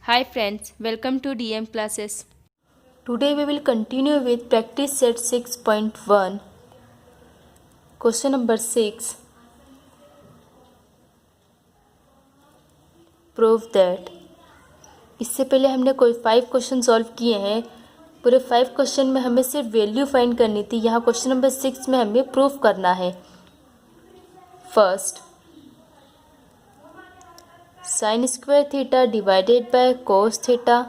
Hi friends, welcome to DM classes. Today we will continue with practice set 6.1. Question number 6. Prove that. इससे पहले हमने कोई 5 question solve किए हैं. पूरे 5 क्वेश्चन में हमें सिर्फ वैल्यू फाइंड करनी थी. यहाँ क्वेश्चन नंबर 6 में हमें प्रूफ करना है. First, sine square theta divided by cos theta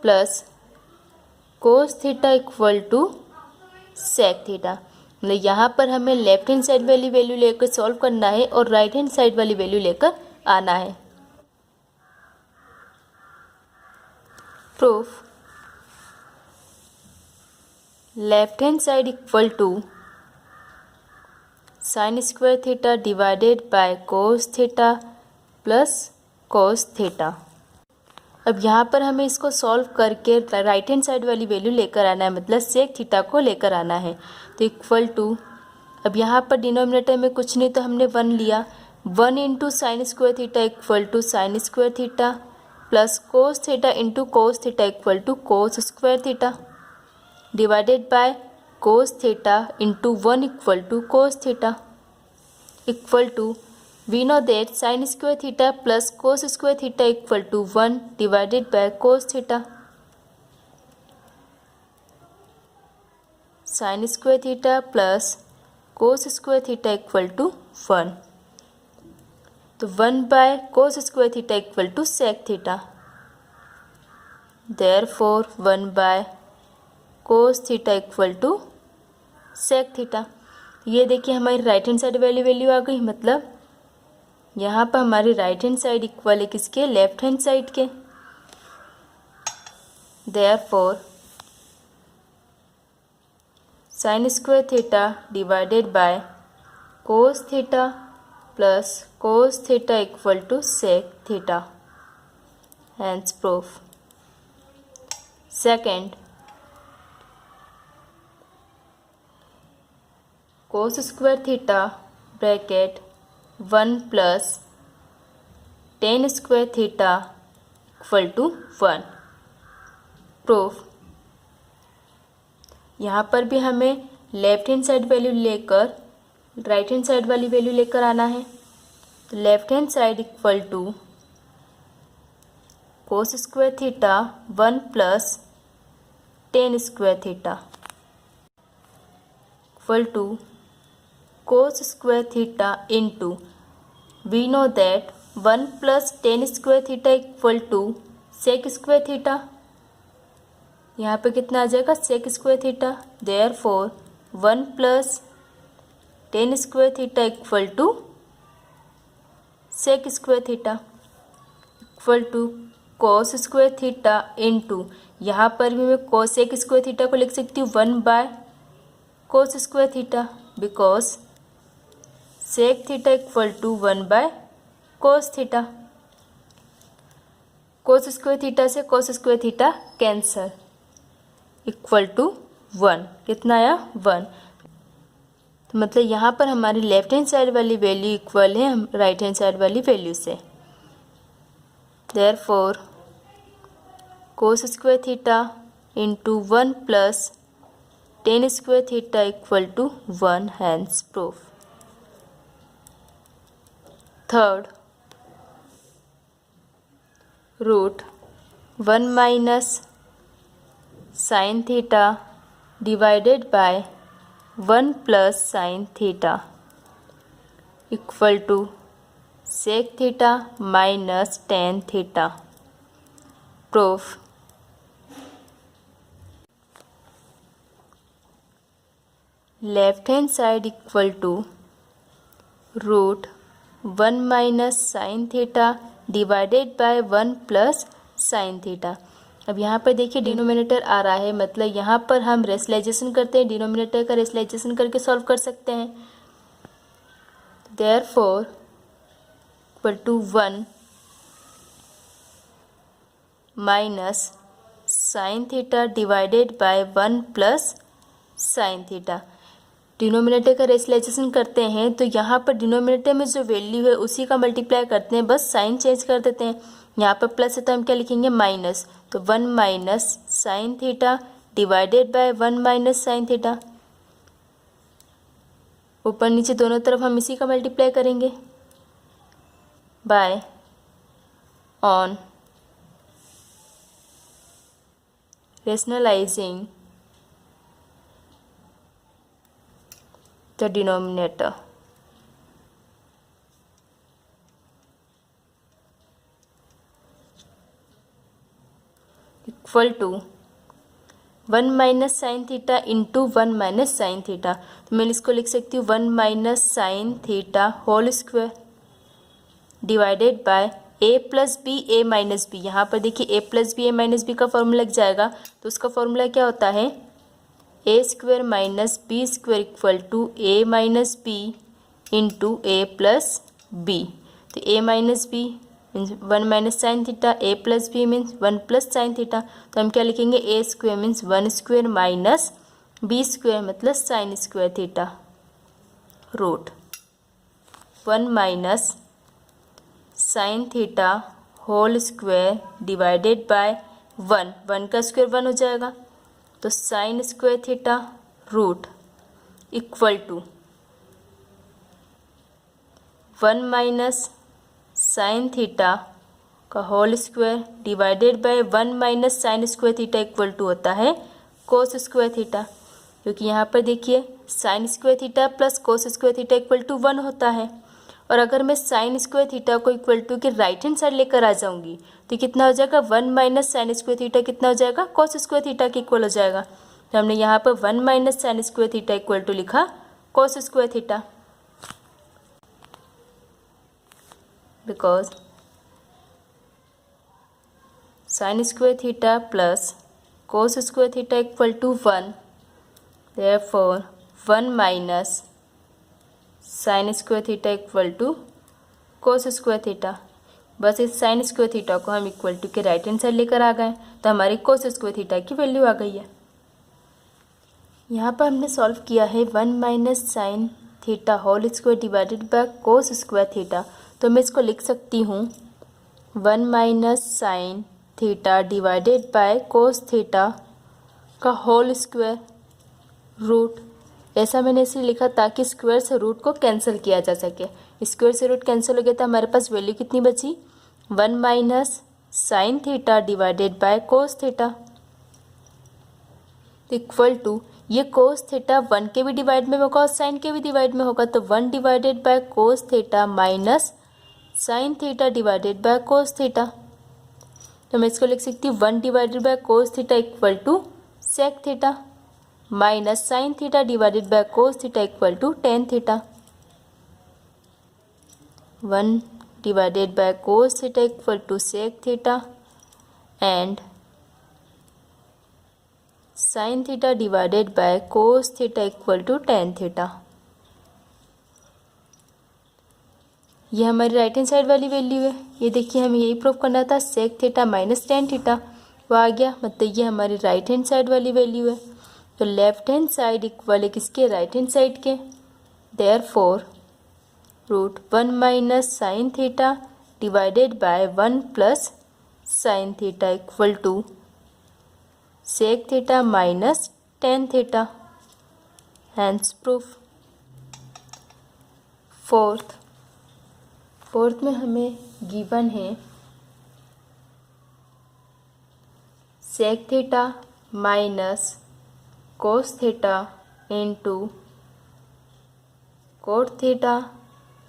plus cos theta equal to sec theta. मतलब यहाँ पर हमें लेफ्ट हैंड साइड वाली वैल्यू लेकर सॉल्व करना है और राइट हैंड साइड वाली वैल्यू लेकर आना है. Proof, left hand side equal to sine square theta divided by cos theta plus cos theta. अब यहाँ पर हमें इसको सॉल्व करके राइट हैंड साइड वाली वैल्यू लेकर आना है, मतलब सेक थीटा को लेकर आना है. तो इक्वल टू, अब यहाँ पर डिनोमिनेटर में कुछ नहीं तो हमने 1 लिया. 1 into sine square theta equal to sine square theta plus cos theta into cos theta equal to cos square theta divided by cos theta into 1 equal to cos theta equal to, we know that sin square theta plus cos square theta equal to 1 divided by cos theta. Sin square theta plus cos square theta equal to 1. तो 1 by cos square theta equal to sec theta. Therefore 1 by cos theta equal to sec theta. ये देखिए हमारी right hand side value आ गई. मतलब यहाँ पर हमारी राइट हैंड साइड इक्वल है किसके? लेफ्ट हैंड साइड के. Therefore sine square theta divided by cos theta plus cos theta equal to sec theta. Hence proof. Second, cos square theta bracket 1 plus tan square theta equal to 1. Proof, यहाँ पर भी हमें left hand side value लेकर right hand side वाली value लेकर आना है. तो left hand side equal to cos square theta 1 plus tan square theta equal to cos square theta into, we know that 1 plus tan square theta equal to sec square theta. यहाँ पे कितना आ जाएगा? sec square theta. Therefore 1 plus tan square theta equal to sec square theta equal to cos square theta into, यहाँ पर भी मैं cos sec square theta को लिख सकती हूँ 1 by cos square theta because sec theta equal to 1 by cos theta. cos square theta से cos square theta cancel equal to 1. कितना आया? 1. तो मतलब यहाँ पर हमारी लेफ्ट हैंड साइड वाली वैल्यू इक्वल है राइट हैंड साइड वाली वैल्यू से. Therefore cos square theta into 1 plus tan square theta equal to 1. Hence proof. Third, root 1 minus sine theta divided by 1 plus sine theta equal to sec theta minus tan theta. Proof, left hand side equal to root 1 minus sine theta divided by 1 plus sine theta. अब यहाँ पर देखिए denominator आ रहा है, मतलब यहाँ पर हम रेशनलाइजेशन करते हैं. डिनोमिनेटर का रेशनलाइजेशन करके सॉल्व कर सकते हैं. Therefore equal to 1 minus sine theta divided by 1 plus sine theta. Denominator का रेशनलाइजेशन करते हैं तो यहाँ पर डिनोमिनेटर में जो वैल्यू है उसी का मल्टीप्लाई करते हैं, बस साइन चेंज कर देते हैं। यहाँ पर प्लस है तो हम क्या लिखेंगे माइनस, तो 1 minus sine theta divided by 1 minus sine theta. ऊपर नीचे दोनों तरफ हम इसी का मल्टीप्लाई करेंगे by on rationalizing the denominator. Equal to 1 minus sine theta into 1 minus sine theta. तो मैं इसको लिख सकती हूँ 1 minus sine theta whole square divided by A plus B A minus B. यहाँ पर देखिए ए प्लस बी ए माइनस बी का फॉर्मूला लग जाएगा, तो उसका फॉर्मूला क्या होता है a square minus b square equal to a minus b into a plus b. तो a minus b means 1 minus sine theta, a plus b means 1 plus sine theta. तो हम क्या लिखेंगे a square means 1 square minus b square मतलब sine square theta root 1 minus sine theta whole square divided by 1 का square 1 हो जाएगा, तो sine square theta root equal to 1 minus sine theta का whole square divided by 1 minus sine square theta equal to होता है cos square theta, क्योंकि यहाँ पर देखिए sine square theta plus cos square theta equal to 1 होता है। और अगर मैं साइन स्क्वायर थीटा को इक्वल टू के राइट हैंड साइड लेकर आ जाऊंगी तो कितना हो जाएगा 1 माइनस साइन स्क्वायर थीटा कितना हो जाएगा कोस स्क्वायर थीटा के इक्वल हो जाएगा। तो हमने यहाँ पर 1 minus sine square theta equal to लिखा cos square theta, because sine square theta plus cos square theta equal to 1, therefore 1 minus sine square theta equal to cos square theta. बस इस साइन स्क्वायर थीटा को हम equal to के right hand side लेकर आ गए तो हमारी कोस स्क्वायर थीटा की वैल्यू आ गई है। यहाँ पर हमने सॉल्व किया है 1 minus sine theta whole square divided by cos square theta. तो मैं इसको लिख सकती हूँ 1 minus sine theta divided by cos theta का होल स्क्वायर रूट। ऐसा मैंने इसलिए लिखा ताकि स्क्वायर से रूट को कैंसिल किया जा सके। स्क्वायर से रूट कैंसिल हो गया तो हमारे पास वैल्यू कितनी बची 1 minus sine theta divided by cos theta equal to ये कोस थीटा 1 के भी डिवाइड में होगा और साइन के भी डिवाइड में होगा, तो 1 divided by cos theta minus sine theta divided by cos theta. तो मैं इसको लिख सकती हूँ 1 divided by cos theta equal to sec theta minus sine theta divided by cos theta equal to tan theta. 1 divided by cos theta equal to sec theta and sine theta divided by cos theta equal to tan theta. ये हमारी right hand side वाली value है। ये देखिए हमें यही prove करना था, sec theta minus tan theta वो आ गया, मतलब ये हमारी राइट हैंड साइड वाली वैल्यू है। तो लेफ्ट हैंड साइड इक्वल है किसके राइट हैंड साइड के, therefore root 1 minus sine theta divided by 1 plus sine theta equal to sec theta minus tan theta. Hence proof. Fourth में हमें given है sec theta minus cos theta into cot theta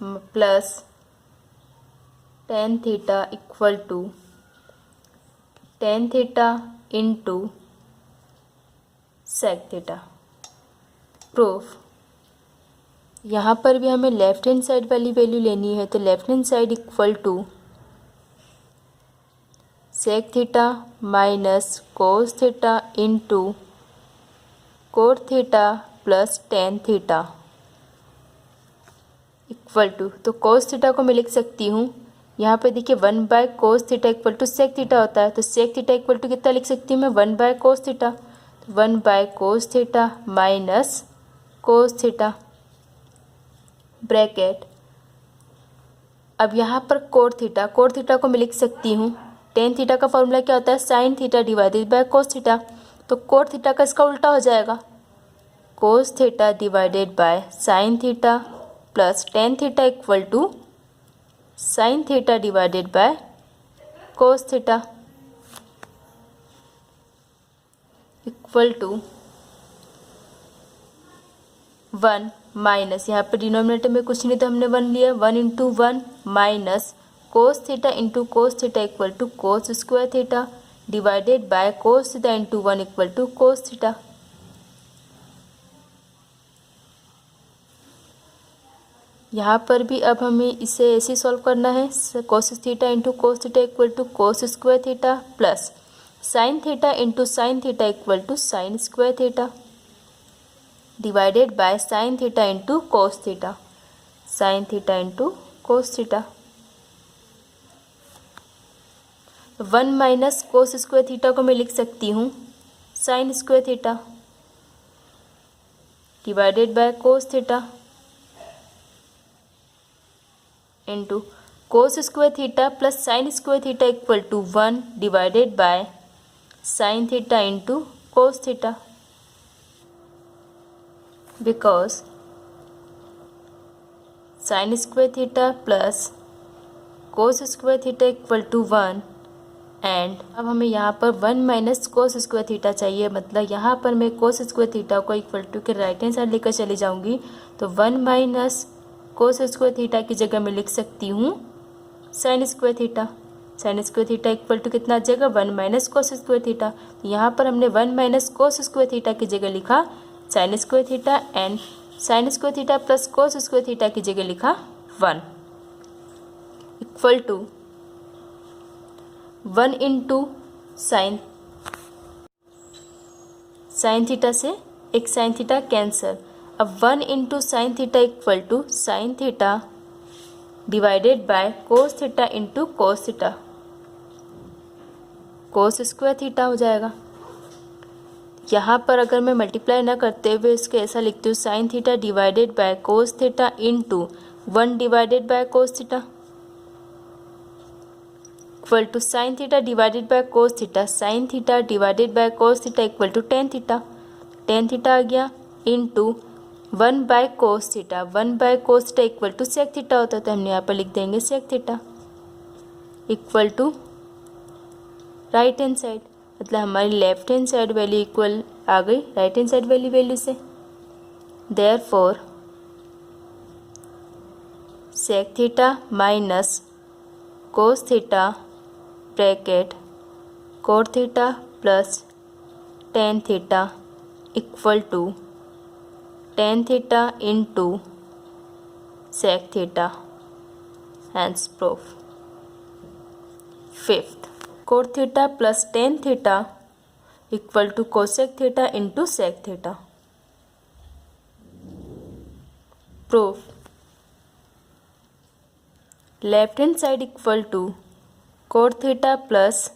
plus tan theta equal to tan theta into sec theta. Proof. यहाँ पर भी हमें left hand side वाली value लेनी है, तो left hand side equal to sec theta minus cos theta into cot theta plus tan theta equal to, तो cos theta को मैं लिख सकती हूँ यहाँ पे देखिए 1 by cos theta equal to sec theta होता है, तो सेक थीटा इक्वल टू कितना लिख सकती हूँ मैं 1 by cos theta, 1 by cos theta minus cos theta bracket. अब यहाँ पर कोट थीटा को मैं लिख सकती हूँ, टेन थीटा का फॉर्मूला क्या होता है, sine theta divided by cos theta. तो कोट थीटा का इसका उल्टा हो जाएगा, cos theta divided by sine theta plus tan theta equal to sine theta divided by cos theta equal to 1 minus, यहाँ पर डिनोमिनेटर में कुछ नहीं तो हमने 1 लिया, 1 into 1 minus cos theta into cos theta equal to cos square theta divided by cos theta into 1 equal to cos theta. यहाँ पर भी अब हमें इसे ऐसे सॉल्व करना है, cos theta into cos theta equal to cos square theta plus sine theta into sine theta equal to sine square theta divided by sine theta into cos theta, sine theta into cos theta. 1 minus cos square theta को मैं लिख सकती हूँ sine square theta divided by cos theta into cos square theta plus sine square theta equal to 1 divided by sine theta into cos theta, because sin square theta plus cos square theta equal to 1 and अब हमें यहाँ पर 1 minus cos square theta चाहिए, मतलब यहाँ पर मैं cos square theta को इक्वल टू के राइट हैंड साइड लेकर चली जाऊँगी तो 1 माइनस कोस स्क्वायर थीटा की जगह मैं लिख सकती हूँ sine square theta. Sine square theta equal to कितना आ जाएगा, 1 माइनस कोस स्क्वायर थीटा। यहाँ पर हमने 1 माइनस कोस स्क्वायर थीटा की जगह लिखा sine square theta and sine square theta plus cos square theta की जगह लिखा 1 equal to 1 into sine theta से एक साइन थीटा कैंसल। अब 1 into sine theta equal to sine theta divided by cos theta into cos theta, cos square theta हो जाएगा। यहाँ पर अगर मैं मल्टीप्लाई ना करते हुए इसको ऐसा लिखती हूँ sine theta divided by cos theta into 1 divided by cos theta equal to sine theta divided by cos theta, sine theta divided by cos theta equal to tan theta आ गया into 1 by cos theta, 1 by cos theta equal to sec theta होता है तो हमने यहाँ पर लिख देंगे sec theta equal to right hand side, मतलब हमारी left hand side value equal आ गई राइट हैंड साइड वैल्यू से। Therefore sec theta minus cos theta bracket cot theta plus tan theta equal to tan theta into sec theta, hence proof. Fifth, cot theta plus tan theta equal to cosec theta into sec theta. Proof, left hand side equal to cot theta plus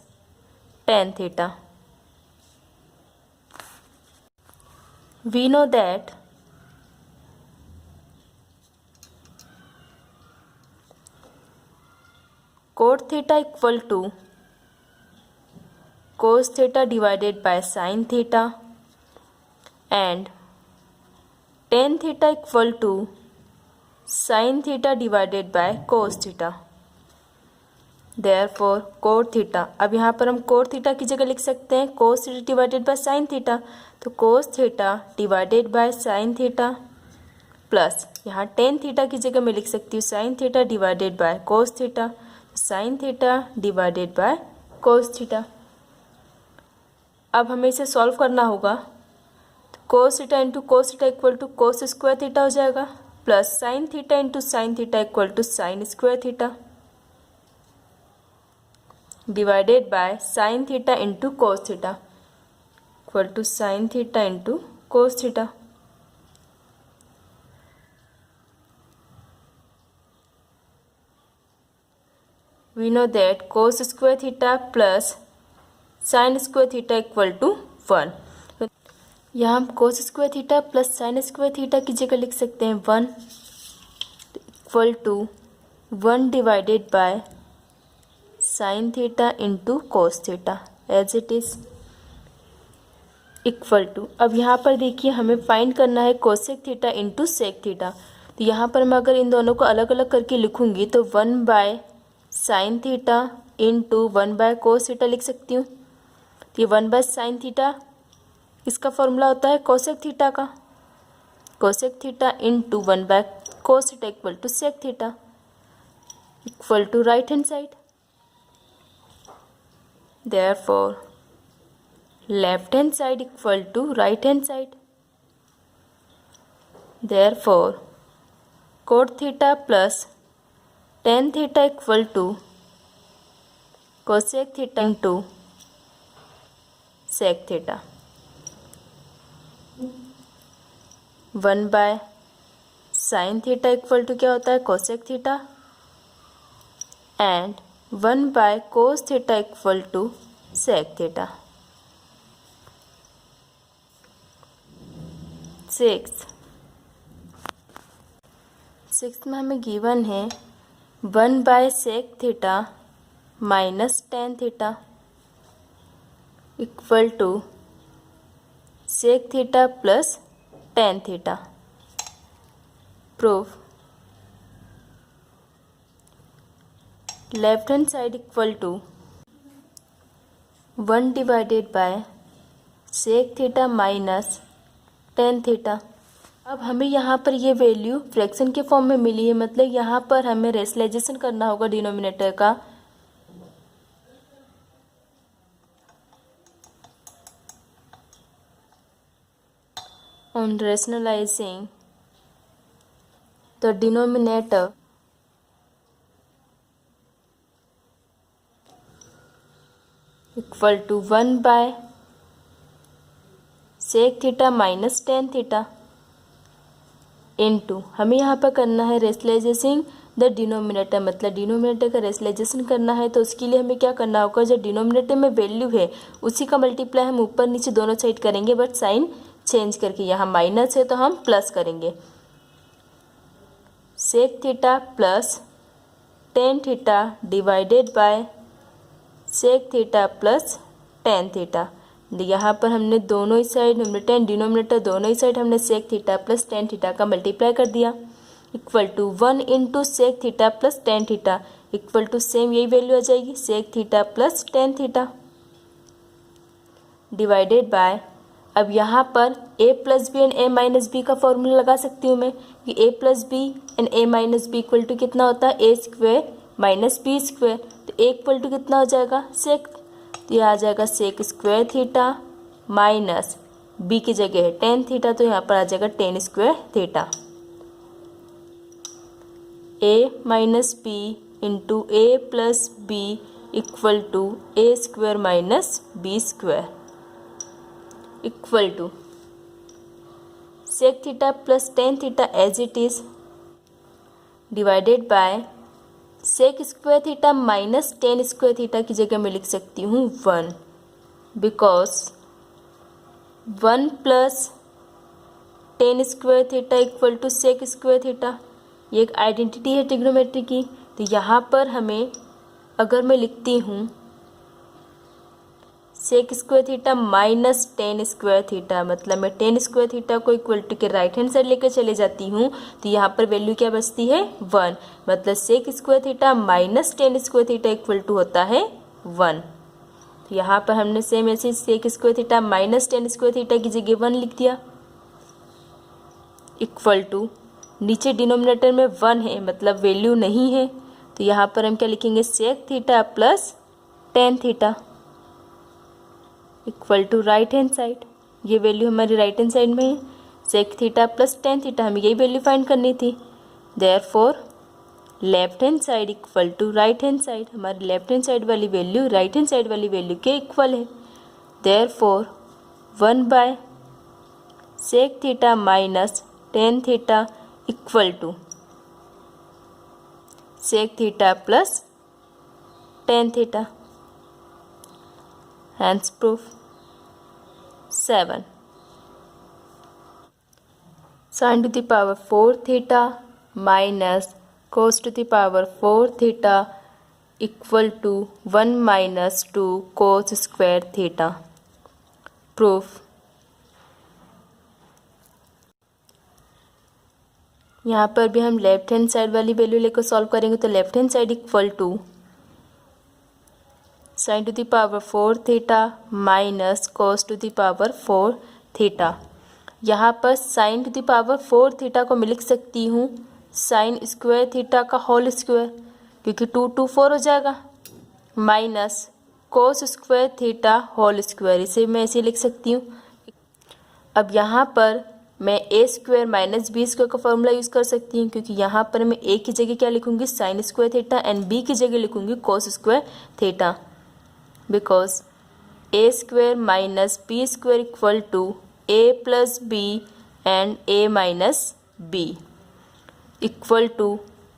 tan theta. We know that cot theta equal to cos theta divided by sin theta and tan theta equal to sin theta divided by cos theta. Therefore cot theta, अब यहाँ पर हम cot theta की जगह लिख सकते हैं cos theta divided by sin theta, तो cos theta divided by sin theta plus यहाँ tan theta की जगह मैं लिख सकती हूँ sin theta divided bye cos theta, sin theta divided bye cos theta। अब हमें इसे सॉल्व करना होगा, तो cos theta into cos theta equal to cos square theta हो जाएगा plus sin theta into sin theta equal to sin square theta divided by sin theta into cos theta equal to sin theta into cos theta। We know that cos square theta plus sin square theta equal to 1. यहाँ हम cos square theta plus sine square theta की जगह लिख सकते हैं 1 equal to 1 divided by sine theta into cos theta as it is equal to. अब यहाँ पर देखिए हमें फाइंड करना है cosec theta into sec theta. तो यहाँ पर मैं अगर इन दोनों को अलग अलग करके लिखूँगी तो 1 by sine theta into 1 by cos theta लिख सकती हूँ। तो ये 1 बाय साइन थीटा इसका फॉर्मूला होता है कोसेक थीटा का, cosec theta into 1 by cos theta equal to sec theta equal to right hand side. Therefore, left hand side equal to right hand side. Therefore, cot theta plus tan theta equal to cosec theta into sec theta. 1 by sine theta equal to क्या होता है cosec theta and 1 by cos theta equal to sec theta. Six में हमें given है 1 by sec theta minus tan theta equal to sec theta plus tan theta. Proof left hand side equal to 1 divided by sec theta minus tan theta. अब हमें यहाँ पर ये value fraction के form में मिली है, मतलब यहाँ पर हमें रेशनलाइजेशन करना होगा डिनोमिनेटर का। On rationalizing the denominator equal to 1 by sec theta minus tan theta into हमें यहाँ पर करना है रेशनलाइजेशन द डिनोमिनेटर, मतलब डिनोमिनेटर का रेशनलाइजेशन करना है। तो उसके लिए हमें क्या करना होगा, जो डिनोमिनेटर में वैल्यू है उसी का मल्टीप्लाई हम ऊपर नीचे दोनों साइड करेंगे, बट साइन चेंज करके। यहाँ माइनस है तो हम प्लस करेंगे। Sec theta plus tan theta divided by sec theta plus tan theta. यहाँ पर हमने दोनों ही साइड टेन डिनोमिनेटर दोनों ही साइड हमने sec theta plus tan theta का मल्टीप्लाई कर दिया equal to 1 into sec theta plus tan theta equal to same यही वैल्यू आ जाएगी sec theta plus tan theta divided by. अब यहाँ पर a plus b and a minus B का फॉर्मूला लगा सकती हूँ मैं कि a plus b and a minus b equal to कितना होता है a square minus b square. तो a इक्वल टू कितना हो जाएगा सेक, तो यह आ जाएगा sec square theta minus b की जगह है टेन थीटा, तो यहाँ पर आ जाएगा tan square theta. a minus b into a plus b equal to a square minus b square equal to sec theta plus tan theta as it is divided by sec square theta minus tan square theta की जगह मैं लिख सकती हूँ 1 because 1 plus tan square theta equal to sec square theta. ये एक identity है trigonometry की। तो यहाँ पर हमें अगर मैं लिखती हूँ sec square theta minus tan square theta, मतलब मैं टेन स्क्वायर थीटा को इक्वल टू के राइट हैंड साइड लेकर चले जाती हूँ, तो यहाँ पर वैल्यू क्या बचती है 1, मतलब sec square theta minus tan square theta equal to होता है 1। तो यहाँ पर हमने सेम ऐसे sec square theta minus tan square theta की जगह 1 लिख दिया इक्वल टू नीचे डिनोमिनेटर में 1 है, मतलब वैल्यू नहीं है। तो यहाँ पर हम क्या लिखेंगे sec theta plus tan theta equal to right hand side. ये वैल्यू हमारी राइट हैंड साइड में है, sec theta plus tan theta, हमें यही वैल्यू फाइंड करनी थी। Therefore left hand side equal to right hand side, हमारी लेफ्ट हैंड साइड वाली वैल्यू राइट हैंड साइड वाली वैल्यू के इक्वल है। Therefore 1 by sec theta minus tan theta equal to sec theta plus tan theta. Hence proof 7. Sine to the power 4 theta minus cos to the power 4 theta equal to 1 minus 2 cos square theta. Proof. यहाँ पर भी हम left hand side वाली value लेकर solve करेंगे तो left hand side equal to sine to the power 4 theta minus cos to the power 4 theta. यहाँ पर sine to the power 4 theta को मैं लिख सकती हूँ साइन स्क्वायर थीटा का होल स्क्वायर, क्योंकि 2 2 4 हो जाएगा, minus cos square theta whole square, इसे मैं ऐसे लिख सकती हूँ। अब यहाँ पर मैं ए स्क्वायर माइनस बी स्क्वायर का फॉर्मूला यूज़ कर सकती हूँ, क्योंकि यहाँ पर मैं ए की जगह क्या लिखूँगी sine square theta and b की जगह लिखूँगी cos square theta, because a square minus b square equal to a plus b and a minus b equal to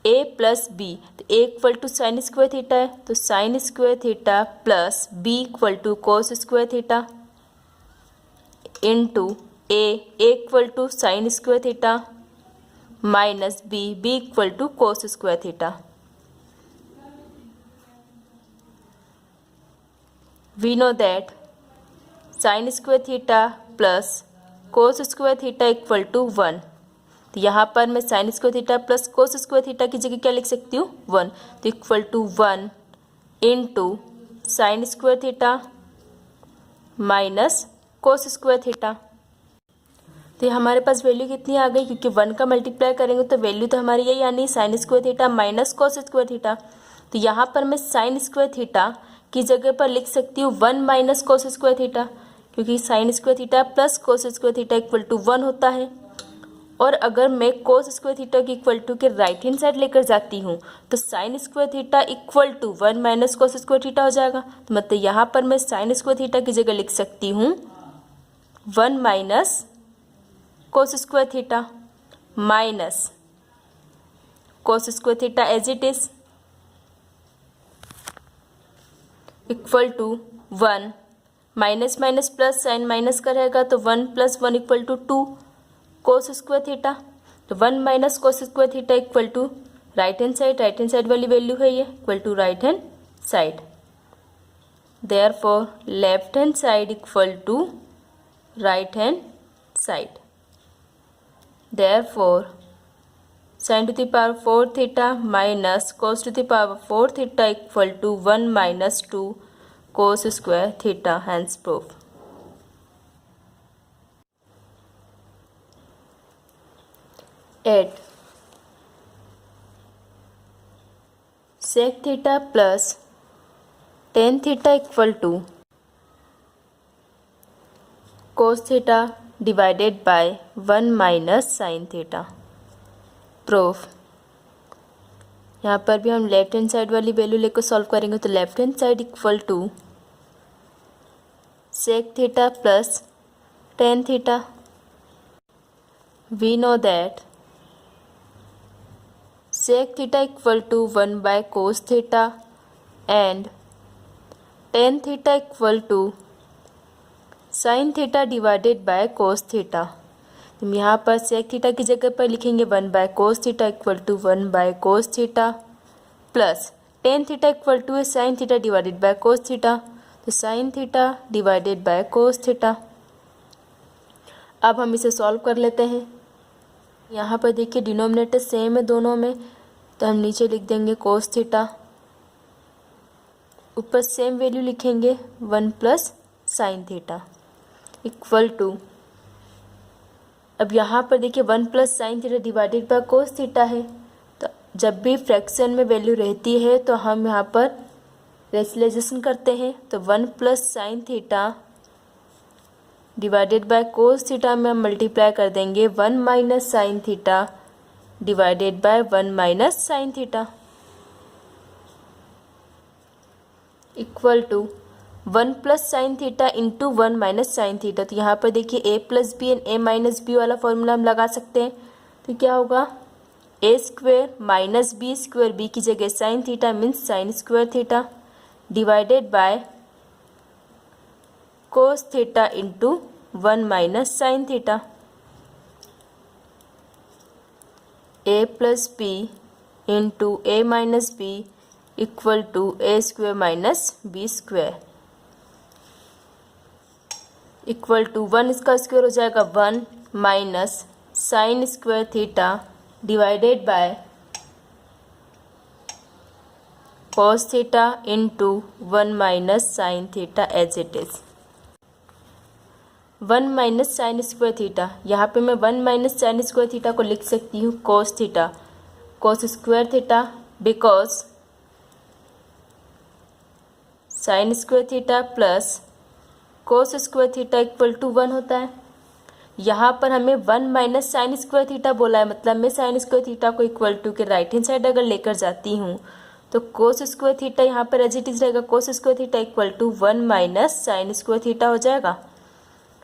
a plus b. तो a equal to sine square theta है, तो sine square theta plus b equal to cos square theta into a equal to sine square theta minus b equal to cos square theta. We know that sine square theta plus cos square theta equal to 1। तो यहाँ पर मैं sine square theta plus cos square theta की जगह क्या लिख सकती हूँ 1, तो equal to 1 into sine square theta minus cos square theta. तो हमारे पास वैल्यू कितनी आ गई, क्योंकि 1 का मल्टीप्लाई करेंगे तो वैल्यू तो हमारी यही आनी sign square theta minus cos square theta. तो यहाँ पर मैं साइन स्क्वायर थीटा की जगह पर लिख सकती हूँ 1 माइनस कोस स्क्वायर थीटा, क्योंकि sine square theta plus cos square theta equal to 1 होता है। और अगर मैं कोस स्क्वायर थीटा की इक्वल टू के राइट हैंड साइड लेकर जाती हूँ तो sine square theta equal to 1 minus cos square theta हो जाएगा। तो मतलब यहाँ पर मैं साइन स्क्वायर थीटा की जगह लिख सकती हूँ 1 minus cos square theta minus cos square theta as it is equal to 1 minus minus plus sine minus का रहेगा, तो 1 plus 1 equal to 2 cos square theta. तो 1 minus cos square theta equal to right hand side वाली value है ये equal to right hand side. Therefore left hand side equal to right hand side. Therefore, sin to the power 4 theta minus cos to the power 4 theta equal to 1 minus 2 cos square theta, hence proof. Add sec theta plus tan theta equal to cos theta divided by 1 minus sine theta. Proof. यहाँ पर भी हम left hand side वाली value लेकर solve करेंगे तो left hand side equal to sec theta plus tan theta. We know that sec theta equal to 1 by cos theta and tan theta equal to sine theta divided by cos theta. तो यहाँ पर sec theta की जगह पर लिखेंगे 1 by cos theta equal to 1 by cos theta plus tan theta equal to sine theta divided by cos theta, तो sine theta divided by cos theta. अब हम इसे सॉल्व कर लेते हैं। यहाँ पर देखिए डिनोमिनेटर सेम है दोनों में, तो हम नीचे लिख देंगे कोस थीटा, ऊपर सेम वैल्यू लिखेंगे 1 plus sine theta equal to. अब यहाँ पर देखिए 1 plus sine theta divided by cos theta है, तो जब भी फ्रैक्शन में वैल्यू रहती है तो हम यहाँ पर रेशनलाइजेशन करते हैं, तो 1 plus sine theta divided by cos theta में हम मल्टीप्लाई कर देंगे 1 minus sine theta divided by 1 minus sine theta equal to 1 plus sine theta into 1 minus sine theta. तो यहाँ पर देखिए ए plus b and a minus b वाला formula हम लगा सकते हैं। तो क्या होगा a square minus b square, b की जगह sine theta means sine square theta divided by cos theta into 1 minus sine theta. A plus b into a minus b equal to a square minus b square equal to 1 इसका square हो जाएगा 1 minus sine square theta divided by cos theta into 1 minus sine theta as it is. 1 minus sine square theta, यहाँ पे मैं 1 minus sine square theta को लिख सकती हूँ cos theta cos square theta, because sine square theta plus cos square theta equal to 1 होता है। यहाँ पर हमें 1 माइनस साइन स्क्वायर थीटा बोला है, मतलब मैं साइन स्क्वायर थीटा को इक्वल टू के राइट हैंड साइड अगर लेकर जाती हूँ तो कोस स्क्वायर थीटा यहाँ पर एज इट इज रहेगा, cos square theta equal to 1 minus sine square theta हो जाएगा।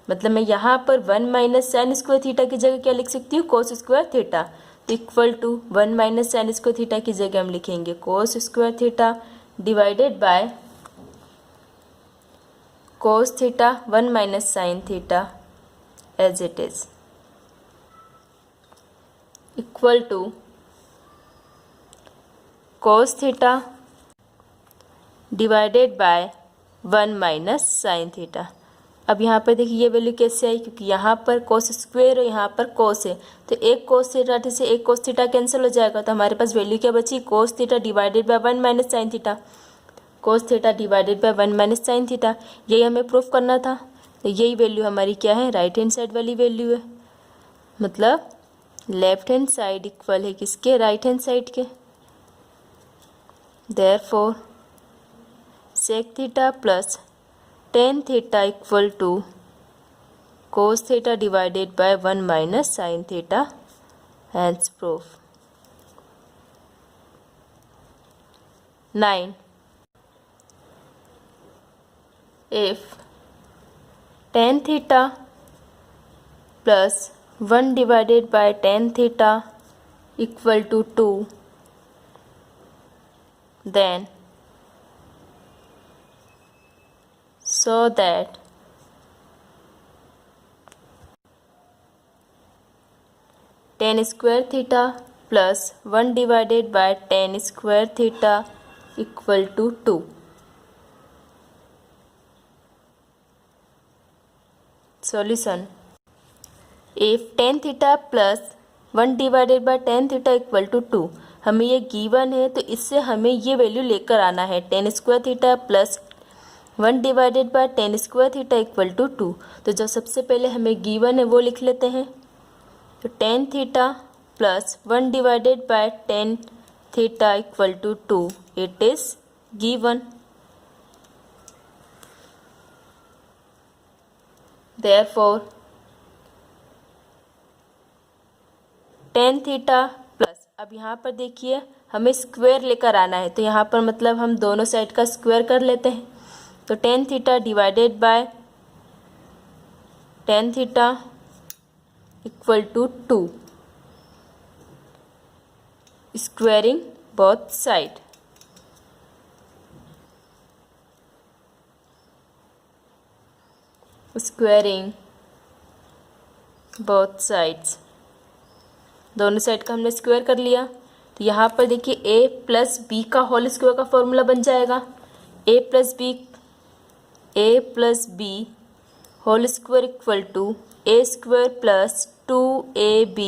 मतलब मैं यहाँ पर 1 माइनस साइन स्क्वायर थीटा की जगह क्या लिख सकती हूँ, कोस स्क्वायर थीटा, तो equal to 1 minus sine square theta की जगह हम लिखेंगे cos square theta divided by cos theta 1 minus sine theta as it is equal to cos theta divided by 1 minus sine theta. अब यहाँ पर देखिए ये वैल्यू कैसे आई, क्योंकि यहाँ पर कोस स्क्वायर और यहाँ पर कोस है, तो एक कोस थीटा से एक कोस थीटा कैंसिल हो जाएगा, तो हमारे पास वैल्यू क्या बची, कोस theta divided by 1 minus sine theta, cos theta divided by 1 minus sine theta. यही हमें प्रूफ करना था, तो यही वैल्यू हमारी क्या है, राइट हैंड साइड वाली वैल्यू है। मतलब लेफ्ट हैंड साइड इक्वल है किसके, राइट हैंड साइड के। Therefore sec theta plus tan theta equal to cos theta divided by 1 minus sine theta, hence proof. 9. If tan theta plus 1 divided by tan theta equal to 2, then so that tan square theta plus 1 divided by tan square theta equal to 2. Solution. If tan theta plus 1 divided by tan theta equal to 2, हमें ये given है, तो इससे हमें ये value लेकर आना है, tan square theta plus 1 divided by tan square theta equal to 2। तो जो सबसे पहले हमें गिवन है वो लिख लेते हैं, तो tan theta plus 1 divided by tan theta equal to 2, it is given. Therefore tan theta plus, अब यहाँ पर देखिए हमें स्क्वायर लेकर आना है, तो यहाँ पर मतलब हम दोनों साइड का स्क्वायर कर लेते हैं, तो tan theta divided by tan theta equal to 2, squaring both side. Squaring both sides, दोनों साइड का हमने स्क्वायर कर लिया, तो यहाँ पर देखिए a प्लस बी का होल स्क्वायर का फॉर्मूला बन जाएगा, a plus b whole square equal to a square plus 2ab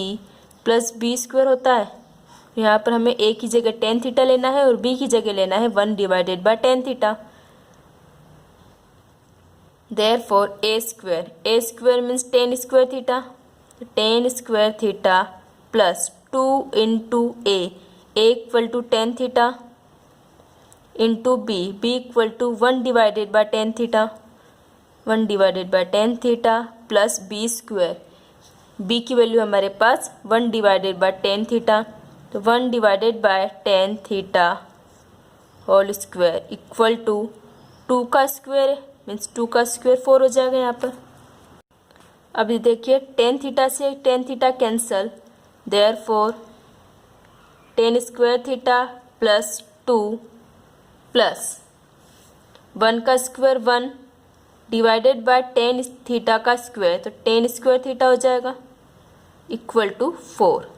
plus b square होता है। यहाँ पर हमें a की जगह tan थीटा लेना है और b की जगह लेना है 1 divided by tan theta. Therefore a square means tan square theta, tan square theta plus 2 into a equal to tan theta into b equal to 1 divided by tan theta, 1 divided by tan theta plus b square, b की value हमारे पास 1 divided by tan theta, तो 1 divided by tan theta whole square equal to 2 का square means 2 का square 4 हो जाएगा यहाँ पर। अब ये देखिए tan थीटा से tan theta cancel, therefore tan square theta plus 2 plus 1 का square 1 divided by tan theta का स्क्वायर, तो tan स्क्वायर थीटा हो जाएगा इक्वल टू 4।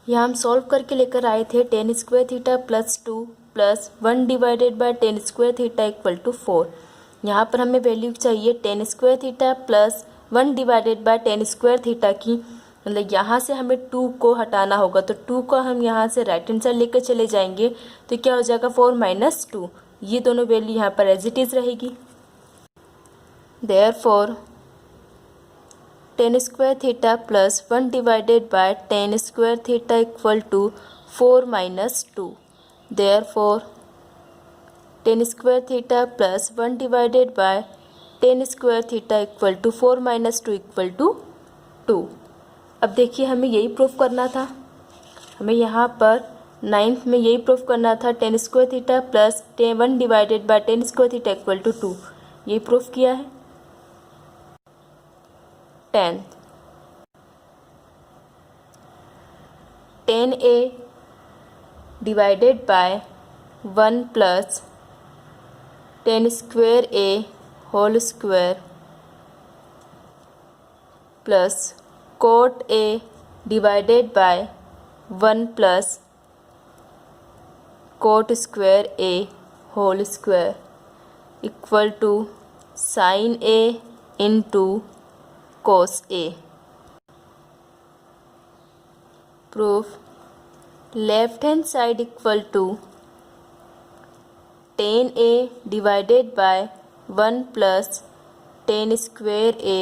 यहाँ हम सॉल्व करके लेकर आए थे tan square theta plus 2 plus 1 divided by tan square theta equal to 4। यहाँ पर हमें वैल्यू चाहिए tan square theta plus 1 divided by tan square theta की, मतलब यहाँ से हमें 2 को हटाना होगा, तो 2 को हम यहाँ से राइट हैंड साइड लेकर चले जाएंगे तो क्या हो जाएगा 4 माइनस 2, ये दोनों वैल्यू यहाँ पर एज इट इज़ रहेगी। Therefore tan square theta plus 1 divided by tan square theta equal to 4 minus 2। Therefore tan square theta plus 1 divided by tan square theta equal to 4 minus 2 equal to 2। अब देखिए हमें यही proof करना था, हमें यहाँ पर 9th में यही प्रूफ करना था tan square theta plus 1 divided by tan square theta equal to 2, यही प्रूफ किया है। 10a divided by 1 plus 10 square a whole square plus cot a divided by 1 plus cot square a whole square equal to sine a into cos a। Proof left hand side equal to 10a divided by 1 plus 10 square a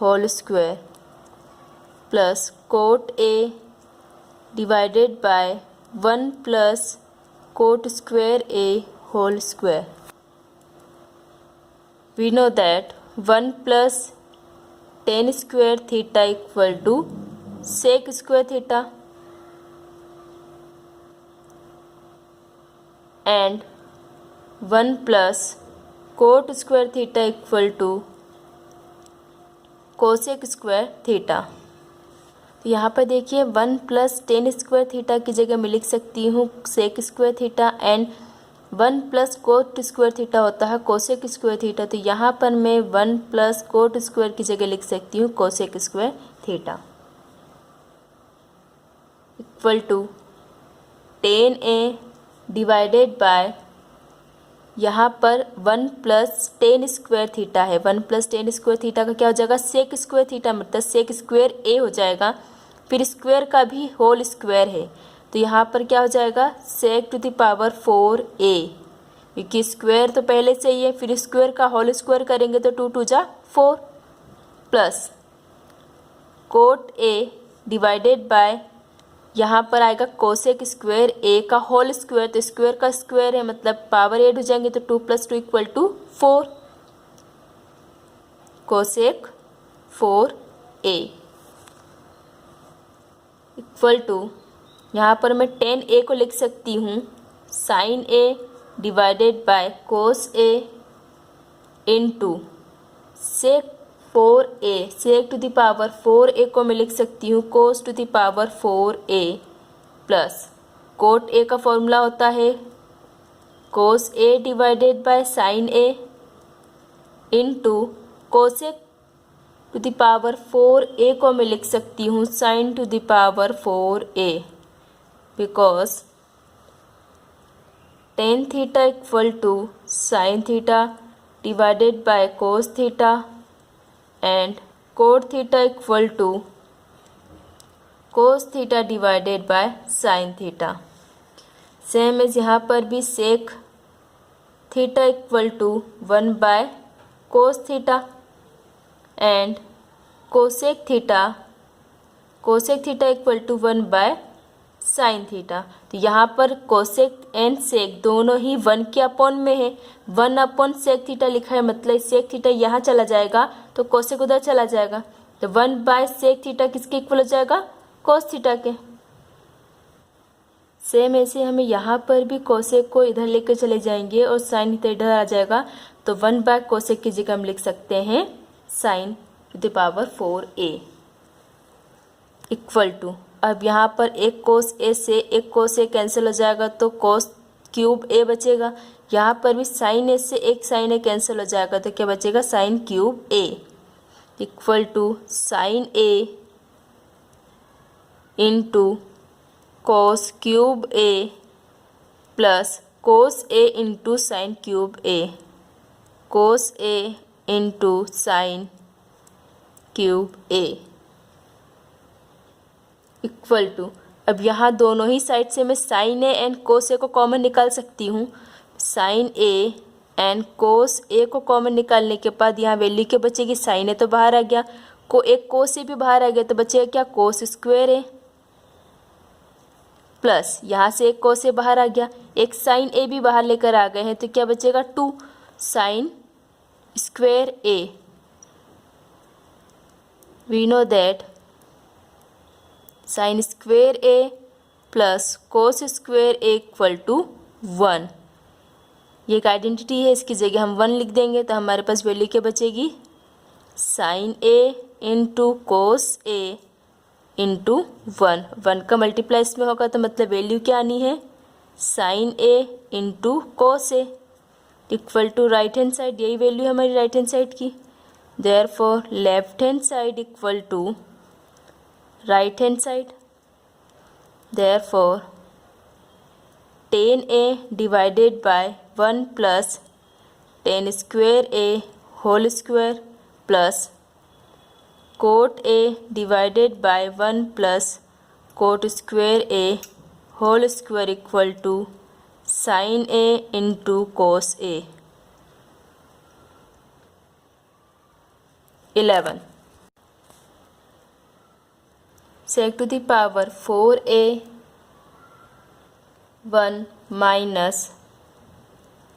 whole square plus cot a divided by 1 plus cot square a whole square. We know that 1 plus 10 square theta equal to sec square theta and 1 plus cot square theta equal to cosec square theta. तो यहाँ पर देखिए 1 plus 10 square theta की जगह मैं लिख सकती हूँ sec square theta and 1 plus cot square theta होता है कोसेक स्क्वायर थीटा, तो यहाँ पर मैं 1 प्लस कोट स्क्वायर की जगह लिख सकती हूँ cosec square theta equal to 10a divided by यहाँ पर 1 प्लस 10 स्क्वायर थीटा है, 1 प्लस 10 स्क्वायर थीटा का क्या हो जाएगा सेक स्क्वायर थीटा, मतलब सेक स्क्वायर a हो जाएगा, फिर स्क्वायर का भी होल स्क्वायर है तो यहाँ पर क्या हो जाएगा सेक टू द पावर 4a, क्योंकि स्क्वायर तो पहले से ही है, फिर स्क्वायर का होल स्क्वायर करेंगे तो 2 2 जा 4 plus cot a divided by यहाँ पर आएगा कोसेक स्क्वायर a का होल स्क्वायर, तो स्क्वायर का स्क्वायर है मतलब पावर ऐड हो जाएंगे तो 2 plus 2 equal to 4 cosec 4a equal to यहाँ पर मैं 10a को लिख सकती हूँ sine a divided by cos a into sec 4a, sec to the power 4a को मैं लिख सकती हूँ cos to the power 4a plus cot a का फॉर्मूला होता है cos a divided by sine a into cosec to the power 4a को मैं लिख सकती हूँ sine to the power 4a, because tan theta equal to sine theta divided by cos theta and cot theta equal to cos theta divided by sine theta. Same as यहाँ पर भी sec theta equal to 1 by cos theta and cosec theta equal to 1 by sine theta. तो यहाँ पर cosec and सेक दोनों ही 1 के upon में है, 1 अपॉन सेक थीटा लिखा है मतलब सेक थीटा यहाँ चला जाएगा तो कोसेक उधर चला जाएगा, तो 1 बाय सेक थीटा किसके इक्वल हो जाएगा कोस थीटा के। सेम ऐसे हमें यहाँ पर भी कोसेक को इधर लेकर चले जाएंगे और साइन थीटा इधर आ जाएगा, तो 1 बाय कोसेक की जगह हम लिख सकते हैं sine to the power 4a equal to, अब यहाँ पर एक कोस ए से एक कोस ए कैंसिल हो जाएगा तो कोस क्यूब ए बचेगा, यहाँ पर भी साइन ए से एक साइन ए कैंसिल हो जाएगा तो क्या बचेगा sine cube a equal to sine a into cos cube a plus cos a into sine cube a, cos a into sine cube a equal to, अब यहाँ दोनों ही साइड से मैं साइन ए एंड कोस ए को common निकाल सकती हूँ। साइन ए एंड कोस ए को कॉमन निकालने के बाद यहाँ वैल्यू क्या बचेगी, साइन ए तो बाहर आ गया, एक कोस ए भी बाहर आ गया, तो बचेगा क्या, कोस स्क्वायर ए प्लस यहाँ से एक कोस ए बाहर आ गया, एक साइन ए भी बाहर लेकर आ गए हैं, तो क्या बचेगा 2 sine square a. We know that sine square a plus cos square a equal to 1। ये एक आइडेंटिटी है, इसकी जगह हम 1 लिख देंगे तो हमारे पास वैल्यू क्या बचेगी, sign a into cos a into 1 का मल्टीप्लाई इसमें होगा तो मतलब वैल्यू क्या आनी है, sine a into cos a equal to right hand side, यही वैल्यू है हमारी राइट हैंड साइड की। Therefore left hand side equal to right hand side, therefore tan a divided by 1 plus tan square a whole square plus cot a divided by 1 plus cot square a whole square equal to sine a into cos a. 11 sec to the power 4a 1 minus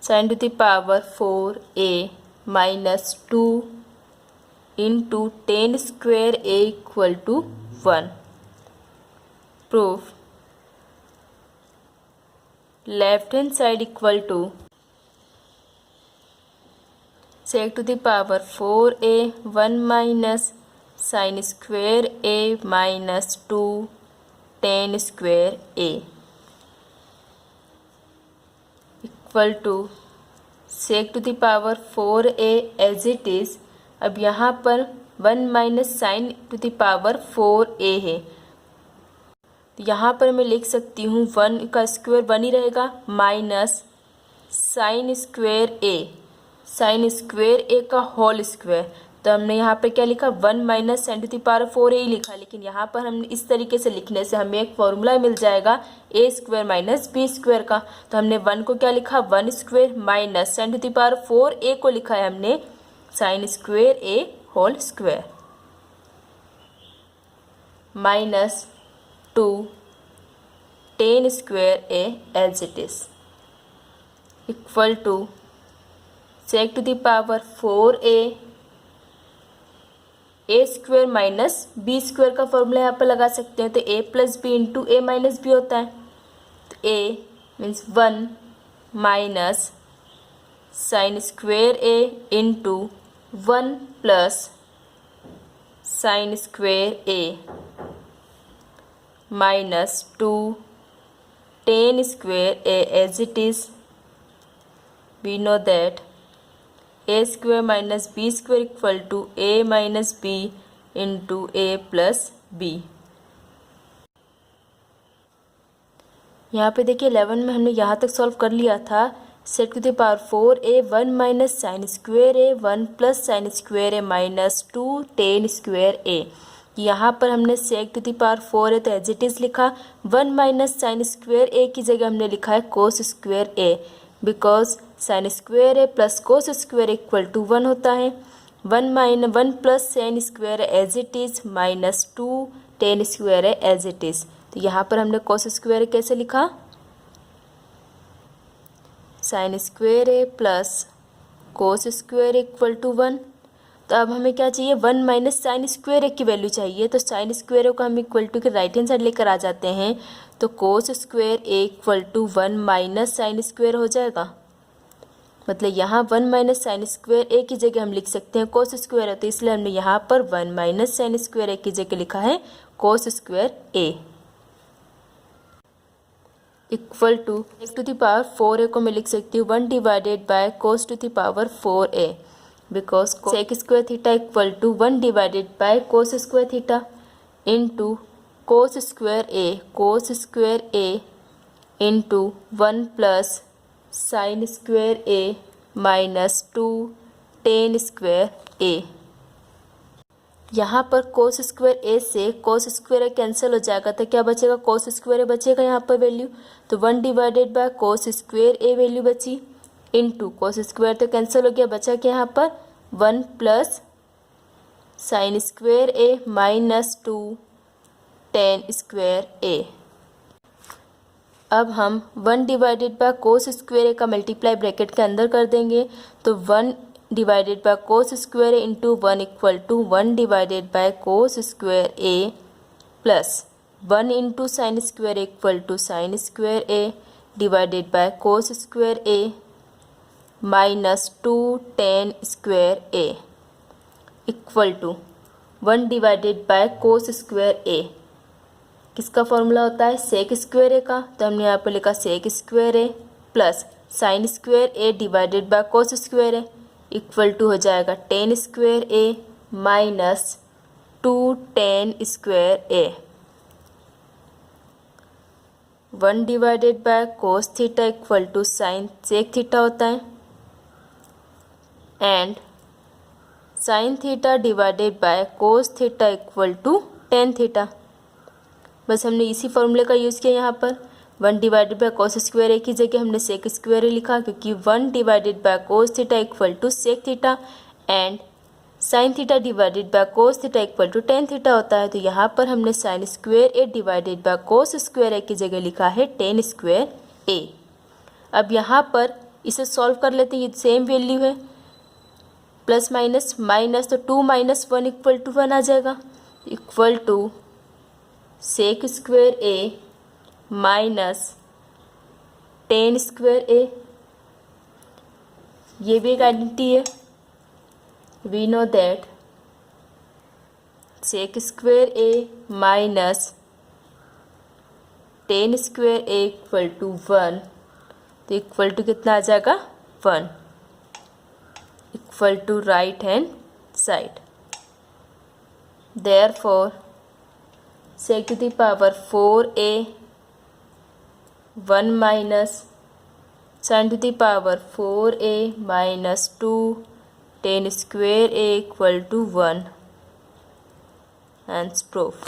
sin to the power 4a minus 2 into tan square a equal to 1. Proof. Left hand side equal to sec to the power 4a 1 minus sin square a minus 2 tan square a equal to sec to the power 4a as it is. अब यहाँ पर 1 minus sine to the power 4a है, तो यहाँ पर मैं लिख सकती हूँ 1 का स्क्वायर 1 ही रहेगा माइनस साइन स्क्वायर ए का होल स्क्वायर, तो हमने यहाँ पे क्या लिखा 1 minus sine to the power 4a ही लिखा, लेकिन यहाँ पर हमने इस तरीके से लिखने से हमें एक फॉर्मूला मिल जाएगा a square minus b square का। तो हमने 1 को क्या लिखा 1 square minus sine to the power 4a को लिखा है हमने sine square a whole square minus 2 tan square a as it is equal to sec to the power 4a a square minus b square का formula यहाँ पर लगा सकते हैं, तो a plus b into a minus b होता है, तो a means 1 minus sine square a into 1 plus sine square a minus 2 tan square a as it is. We know that a square minus b square equal to a minus b into a plus b. यहाँ पे देखिए 11 में हमने यहाँ तक solve कर लिया था। Sec to the power 4a 1 minus sine square a 1 plus sine square a minus 2 tan square a. यहाँ पर हमने सेक टू द पावर 4 है तो एज इट इज़ लिखा, 1 माइनस साइन स्क्वायर ए की जगह हमने लिखा है cos square a, because sine square a plus cos square equal to 1 होता है। 1 plus sine square as it is minus 2 tan square है एज इट इज़। तो यहाँ पर हमने कोस स्क्वायर कैसे लिखा, sine square a plus cos square equal to 1। तो अब हमें क्या चाहिए, 1 माइनस साइन स्क्वायर ए की वैल्यू चाहिए, तो साइन स्क्वायर ए को हम इक्वल टू के राइट हैंड साइड लेकर आ जाते हैं, तो cos square a equal to 1 minus sine square हो जाएगा। मतलब यहाँ 1 माइनस साइन स्क्वायर ए की जगह हम लिख सकते हैं कोस स्क्वायर है, तो इसलिए हमने यहाँ पर 1 माइनस साइन स्क्वायर ए की जगह लिखा है cos square a equal to x to the power 4a को मैं लिख सकती हूँ 1 divided by cos to the power 4a, because sec square theta equal to 1 divided by cos square theta into cos square a into 1 plus sine square a minus 2 tan square a. यहाँ पर कोस square ए से कोस square ए cancel हो जाएगा तो क्या बचेगा, कोस square ए बचेगा यहाँ पर वैल्यू, तो 1 divided by cos square a value बची इंटू कोस स्क्वायर तो कैंसिल हो गया, बचा क्या यहाँ पर 1 plus sine square a minus 2 tan square a. अब हम 1 divided by cos square a का मल्टीप्लाई ब्रैकेट के अंदर कर देंगे, तो 1 divided by cos square a into 1 equal to 1 divided by cos square a plus 1 into sine square equal to sine square a divided by cos square a minus 2 tan square a equal to 1 divided by cos square a. किसका formula होता है, सेक square a का, तो हमने यहाँ पर लिखा sec square a plus sine square a divided by cos square a equal to हो जाएगा tan square a minus 2 tan square a. 1 divided by cos theta equal to sine sec theta होता है and sine theta divided by cos theta equal to tan theta. बस हमने इसी फॉर्मूले का use किया यहाँ पर। 1 divided by cos square a की जगह हमने सेक स्क्वायर ए लिखा, क्योंकि 1 divided by cos theta equal to sec theta and sine theta divided by cos theta equal to tan theta होता है। तो यहाँ पर हमने sine square a divided by cos square a की जगह लिखा है टेन स्क्वायर ए। अब यहाँ पर इसे सॉल्व कर लेते हैं, ये सेम वैल्यू है, प्लस माइनस माइनस, तो 2 माइनस 1 इक्वल टू 1 आ जाएगा, equal to sec square a minus tan square a. ये भी एक आइडेंटिटी है, we know that sec square a minus tan square a equal to 1, तो इक्वल टू कितना आ जाएगा 1, equal to right hand side. Therefore sec to the power 4a 1 minus sin to the power 4a minus 2 10 square a equal to 1 and proof।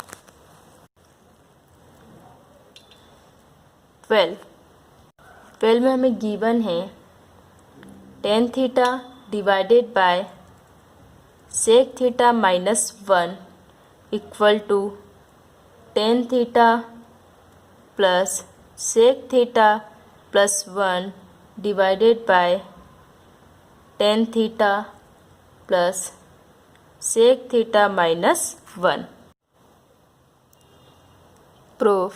12 में हमें given है tan theta divided by sec theta minus 1 equal to tan theta plus sec theta plus 1 divided by tan theta plus sec theta minus 1। Proof,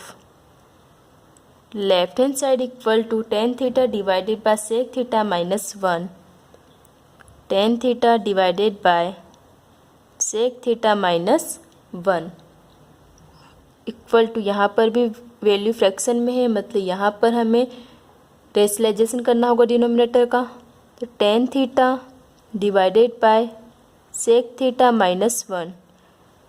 left hand side equal to tan theta divided by sec theta minus 1, tan theta divided by sec theta minus 1 equal to, यहाँ पर भी value fraction में है, मतलब यहाँ पर हमें rationalisation करना होगा डिनोमिनेटर का, तो tan theta divided by sec theta minus 1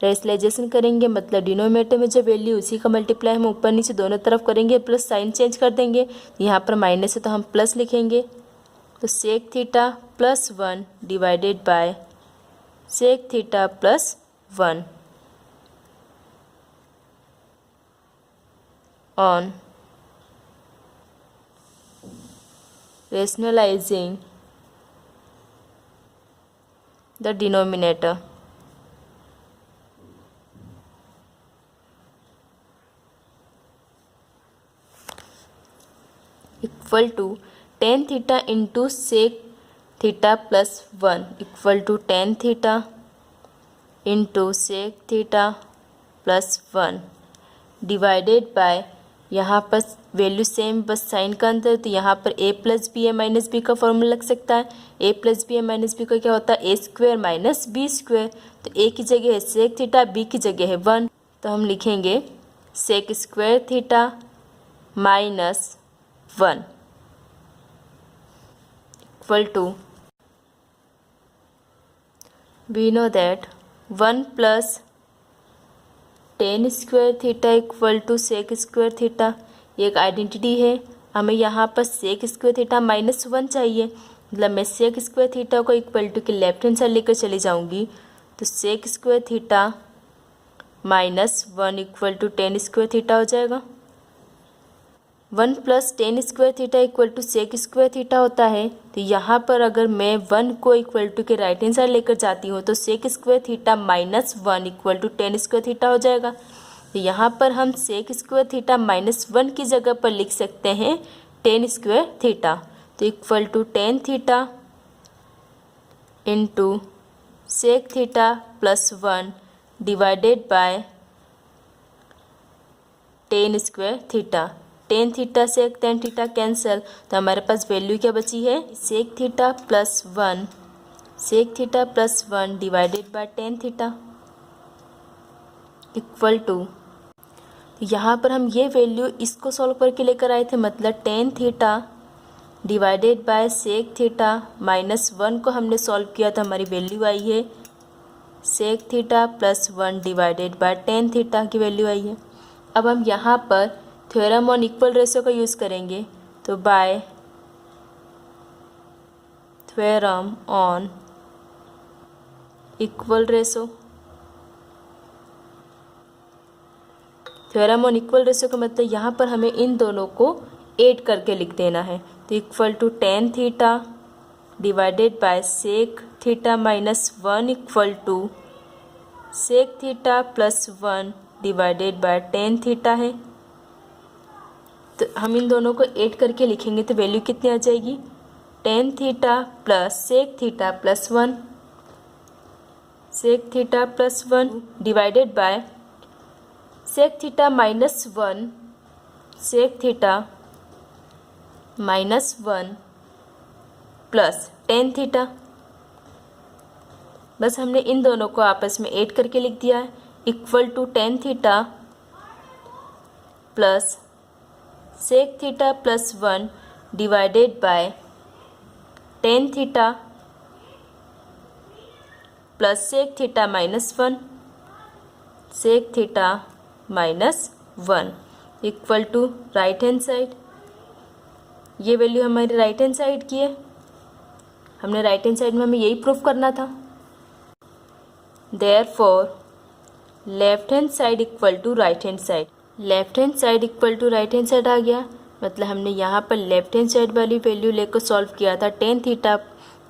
rationalization करेंगे, मतलब डिनोमिनेटर में जो वैल्यू उसी का मल्टीप्लाई हम ऊपर नीचे दोनों तरफ करेंगे, प्लस साइन चेंज कर देंगे, यहाँ पर माइनस है तो हम प्लस लिखेंगे, तो sec theta plus 1 divided by sec theta plus 1 on rationalizing the denominator। Equal to tan theta into sec theta plus 1 equal to tan theta into sec theta plus 1 divided by, यहाँ पर value same बस sign का अंतर, तो यहाँ पर a plus B A minus B का formula लग सकता है। a plus B A minus B का क्या होता है, a square minus b square, तो a की जगह है सेक थीटा, b की जगह है 1, तो हम लिखेंगे sec square theta minus 1 equal to, we know that 1 plus tan square theta equal to sec square theta, ये एक आइडेंटिटी है। हमें यहाँ पर सेक स्क्वायर थीटा -1 चाहिए, मतलब मैं सेक स्क्वायर थीटा को इक्वल टू के लेफ्ट हैंड साइड लेकर चली जाऊँगी, तो sec square theta -1 equal to tan square theta हो जाएगा। 1 plus tan square theta equal to sec square theta होता है, तो यहाँ पर अगर मैं 1 को इक्वल टू के राइट हैंड साइड लेकर जाती हूँ तो sec square theta -1 equal to tan square theta हो जाएगा। तो यहाँ पर हम सेक स्क्वायर थीटा -1 की जगह पर लिख सकते हैं टेन स्क्वायर थीटा, तो equal to tan theta into sec theta +1 divided by tan square theta. Tan theta से टेन थीटा कैंसिल, तो हमारे पास वैल्यू क्या बची है, sec theta +1 divided by tan theta equal to, यहाँ पर हम ये वैल्यू इसको सॉल्व करके लेकर आए थे, मतलब tan theta divided by sec theta -1 को हमने सॉल्व किया तो हमारी वैल्यू आई है sec theta +1 divided by tan theta की वैल्यू आई है। अब हम यहाँ पर थ्योरम ऑन इक्वल रेशो का यूज़ करेंगे, तो by theorem on equal ratio, theorem on equal ratio का मतलब यहाँ पर हमें इन दोनों को ऐड करके लिख देना है, तो equal to tan theta divided by sec theta -1 equal to sec theta +1 divided by tan theta है। तो हम इन दोनों को ऐड करके लिखेंगे तो वैल्यू कितनी आ जाएगी, tan theta plus sec theta +1, sec theta +1 divided by sec theta -1, sec theta -1 plus tan theta. बस हमने इन दोनों को आपस में ऐड करके लिख दिया है, equal to tan theta plus sec theta +1 divided by tan theta plus sec theta -1, sec theta -1 equal to right hand side, ये वैल्यू हमारी राइट हैंड साइड की है, हमने राइट हैंड साइड में हमें यही प्रूफ करना था। Therefore left hand side equal to right hand side, left hand side equal to right hand side आ गया, मतलब हमने यहाँ पर लेफ्ट हैंड साइड वाली वैल्यू लेकर सॉल्व किया था tan theta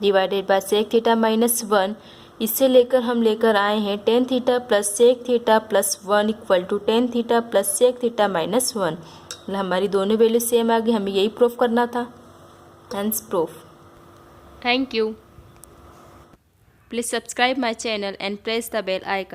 divided by sec theta -1, इससे लेकर हम लेकर आए हैं tan theta plus sec theta +1 equal to tan theta plus sec theta -1, मतलब हमारी दोनों वैल्यू सेम आ गई, हमें यही प्रूफ करना था, hence proof. Thank you. Please subscribe my channel and press the bell icon.